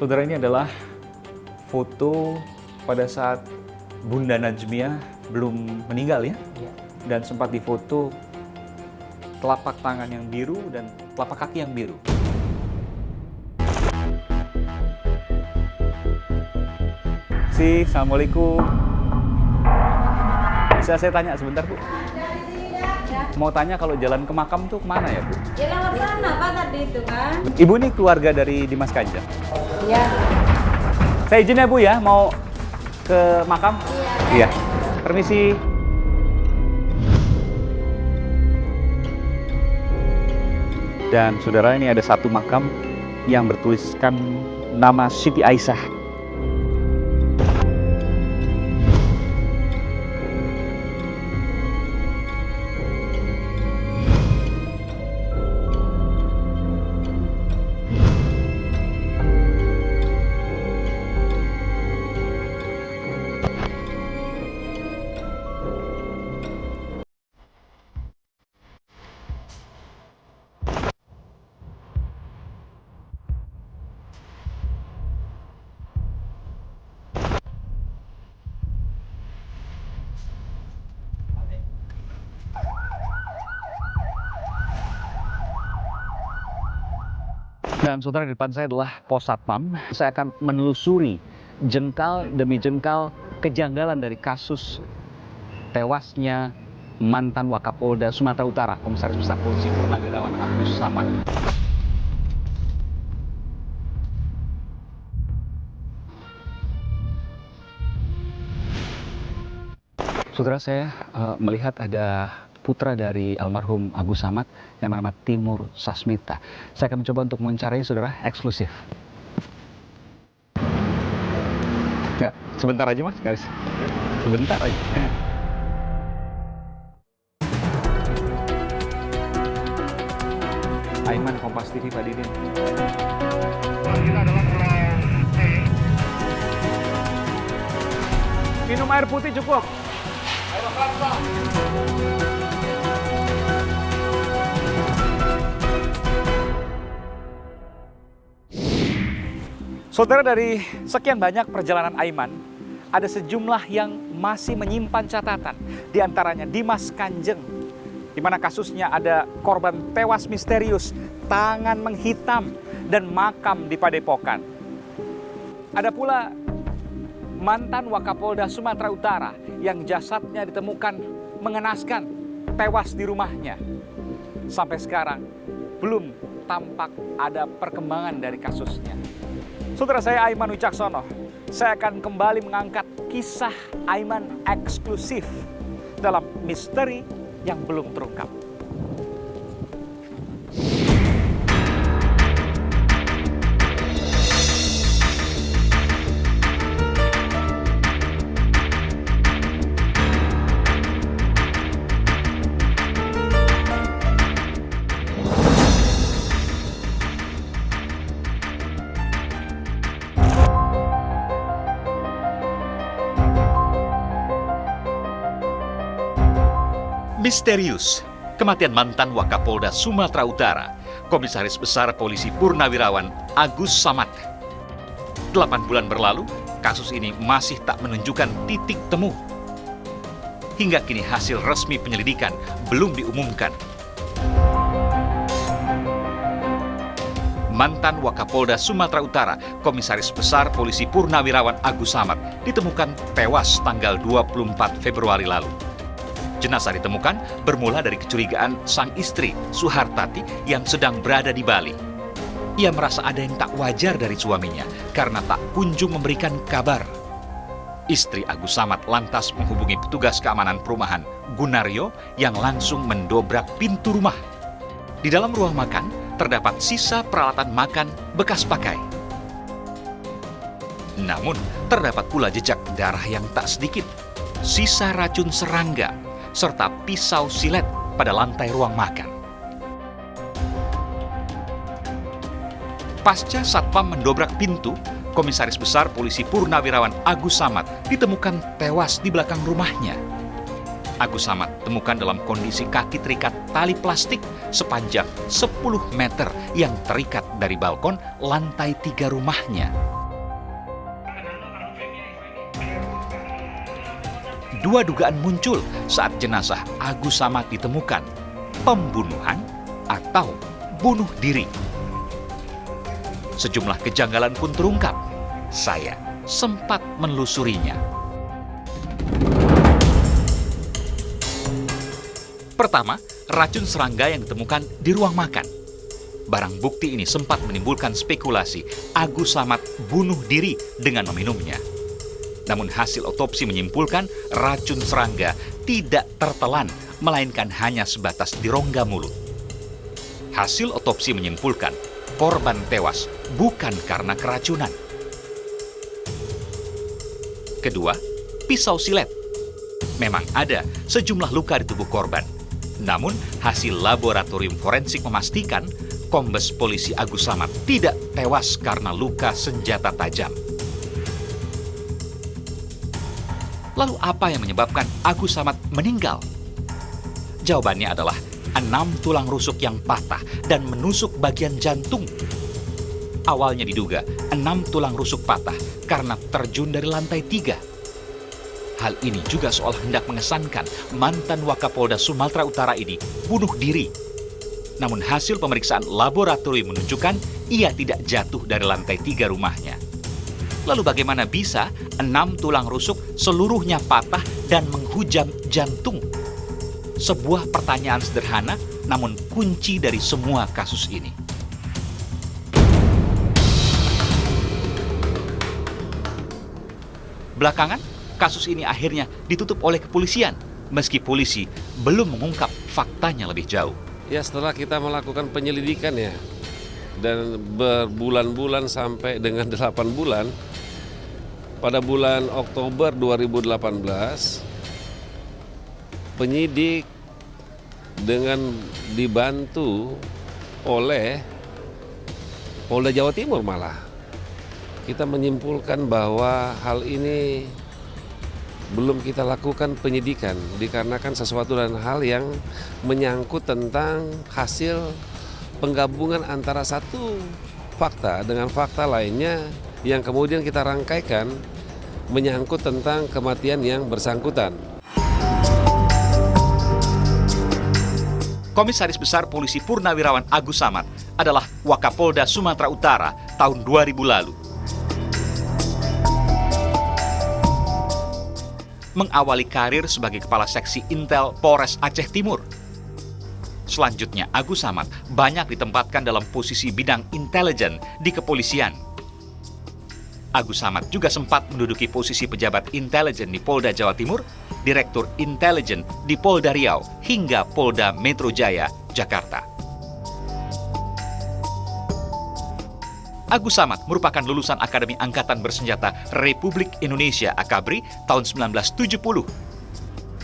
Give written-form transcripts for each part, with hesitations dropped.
Saudara, ini adalah foto pada saat Bunda Najmiah belum meninggal ya. Iya. Dan sempat difoto telapak tangan yang biru dan telapak kaki yang biru. Assalamualaikum. Bisa saya tanya sebentar, Bu? Mau tanya kalau jalan ke makam tuh kemana ya, Bu? Jalan ke sana, Pak, tadi itu kan. Ibu ini keluarga dari Dimas Kanjeng. Iya. Saya izin ya, Bu ya, mau ke makam? Iya. Permisi. Dan saudara, ini ada satu makam yang bertuliskan nama Siti Aisyah. Dan saudara, di depan saya adalah pos satpam. Saya akan menelusuri jengkal demi jengkal kejanggalan dari kasus tewasnya mantan Wakapolda Sumatera Utara, Komisaris Besar Polisi Purnawirawan Agus Samad. Saudara, saya melihat ada putra dari almarhum Agus Samad yang bernama Timur Sasmita. Saya akan mencoba untuk mewawancarai saudara eksklusif. Ya, sebentar aja Mas, guys. Sebentar aja. Aiman, Kompas TV, Pak Didin. Kita adalah pulau C. Minum air putih cukup. Ayo kelapa. Saudara, dari sekian banyak perjalanan Aiman, ada sejumlah yang masih menyimpan catatan. Di antaranya Dimas Kanjeng, di mana kasusnya ada korban tewas misterius, tangan menghitam, dan makam di Padepokan. Ada pula mantan Wakapolda Sumatera Utara yang jasadnya ditemukan mengenaskan, tewas di rumahnya. Sampai sekarang belum tampak ada perkembangan dari kasusnya. Saudara, saya Aiman Wicaksono. Saya akan kembali mengangkat kisah Aiman eksklusif dalam misteri yang belum terungkap. Misterius, kematian mantan Wakapolda Sumatera Utara, Komisaris Besar Polisi Purnawirawan Agus Samad. 8 bulan berlalu, kasus ini masih tak menunjukkan titik temu. Hingga kini hasil resmi penyelidikan belum diumumkan. Mantan Wakapolda Sumatera Utara, Komisaris Besar Polisi Purnawirawan Agus Samad ditemukan tewas tanggal 24 Februari lalu. Jenazah ditemukan bermula dari kecurigaan sang istri, Suhartati, yang sedang berada di Bali. Ia merasa ada yang tak wajar dari suaminya karena tak kunjung memberikan kabar. Istri Agus Samad lantas menghubungi petugas keamanan perumahan Gunaryo yang langsung mendobrak pintu rumah. Di dalam ruang makan terdapat sisa peralatan makan bekas pakai. Namun terdapat pula jejak darah yang tak sedikit, sisa racun serangga, serta pisau silet pada lantai ruang makan. Pasca satpam mendobrak pintu, Komisaris Besar Polisi Purnawirawan Agus Samad ditemukan tewas di belakang rumahnya. Agus Samad temukan dalam kondisi kaki terikat tali plastik sepanjang 10 meter yang terikat dari balkon lantai 3 rumahnya. Dua dugaan muncul saat jenazah Agus Samad ditemukan, pembunuhan atau bunuh diri. Sejumlah kejanggalan pun terungkap. Saya sempat menelusurinya. Pertama, racun serangga yang ditemukan di ruang makan. Barang bukti ini sempat menimbulkan spekulasi Agus Samad bunuh diri dengan meminumnya. Namun hasil otopsi menyimpulkan racun serangga tidak tertelan, melainkan hanya sebatas di rongga mulut. Hasil otopsi menyimpulkan korban tewas bukan karena keracunan. Kedua, pisau silet. Memang ada sejumlah luka di tubuh korban. Namun, hasil laboratorium forensik memastikan Kombes Polisi Agus Samad tidak tewas karena luka senjata tajam. Lalu apa yang menyebabkan Agus Samad meninggal? Jawabannya adalah 6 tulang rusuk yang patah dan menusuk bagian jantung. Awalnya diduga 6 tulang rusuk patah karena terjun dari lantai 3. Hal ini juga seolah hendak mengesankan mantan Wakapolda Sumatera Utara ini bunuh diri. Namun hasil pemeriksaan laboratorium menunjukkan ia tidak jatuh dari lantai 3 rumahnya. Lalu bagaimana bisa 6 tulang rusuk seluruhnya patah dan menghujam jantung? Sebuah pertanyaan sederhana namun kunci dari semua kasus ini. Belakangan, kasus ini akhirnya ditutup oleh kepolisian, meski polisi belum mengungkap faktanya lebih jauh. Ya, setelah kita melakukan penyelidikan ya, dan berbulan-bulan sampai dengan 8 bulan, pada bulan Oktober 2018, penyidik dengan dibantu oleh Polda Jawa Timur malah, kita menyimpulkan bahwa hal ini belum kita lakukan penyidikan dikarenakan sesuatu dan hal yang menyangkut tentang hasil penggabungan antara satu fakta dengan fakta lainnya yang kemudian kita rangkaikan menyangkut tentang kematian yang bersangkutan. Komisaris Besar Polisi Purnawirawan Agus Samad adalah Wakapolda Sumatera Utara tahun 2000 lalu. Mengawali karir sebagai Kepala Seksi Intel Polres Aceh Timur. Selanjutnya, Agus Samad banyak ditempatkan dalam posisi bidang intelijen di kepolisian. Agus Samad juga sempat menduduki posisi pejabat intelijen di Polda Jawa Timur, Direktur Intelijen di Polda Riau, hingga Polda Metro Jaya, Jakarta. Agus Samad merupakan lulusan Akademi Angkatan Bersenjata Republik Indonesia (AKABRI) tahun 1970.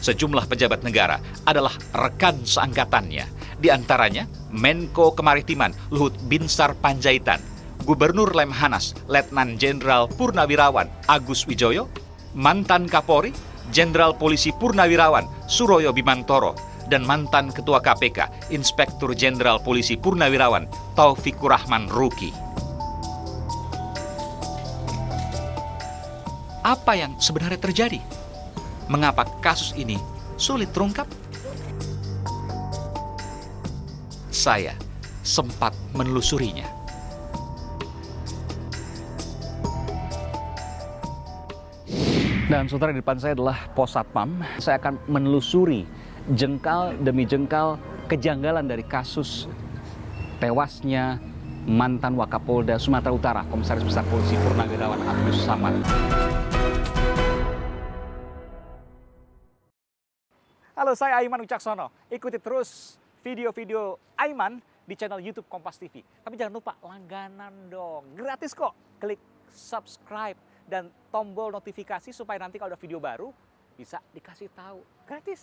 Sejumlah pejabat negara adalah rekan seangkatannya, di antaranya Menko Kemaritiman Luhut Binsar Panjaitan, Gubernur Lemhanas Letnan Jenderal Purnawirawan Agus Wijoyo, mantan Kapolri Jenderal Polisi Purnawirawan Suroyo Bimantoro, dan mantan Ketua KPK Inspektur Jenderal Polisi Purnawirawan Taufikur Rahman Ruki. Apa yang sebenarnya terjadi? Mengapa kasus ini sulit terungkap? Saya sempat menelusurinya. Dan saudara, di depan saya adalah Pos Satpam. Saya akan menelusuri jengkal demi jengkal kejanggalan dari kasus tewasnya mantan Wakapolda Sumatera Utara, Komisaris Besar Polisi Purnawirawan Agus Samad. Halo, saya Aiman Wicaksono. Ikuti terus video-video Aiman di channel YouTube Kompas TV. Tapi jangan lupa langganan dong, gratis kok. Klik subscribe dan tombol notifikasi supaya nanti kalau ada video baru bisa dikasih tahu gratis.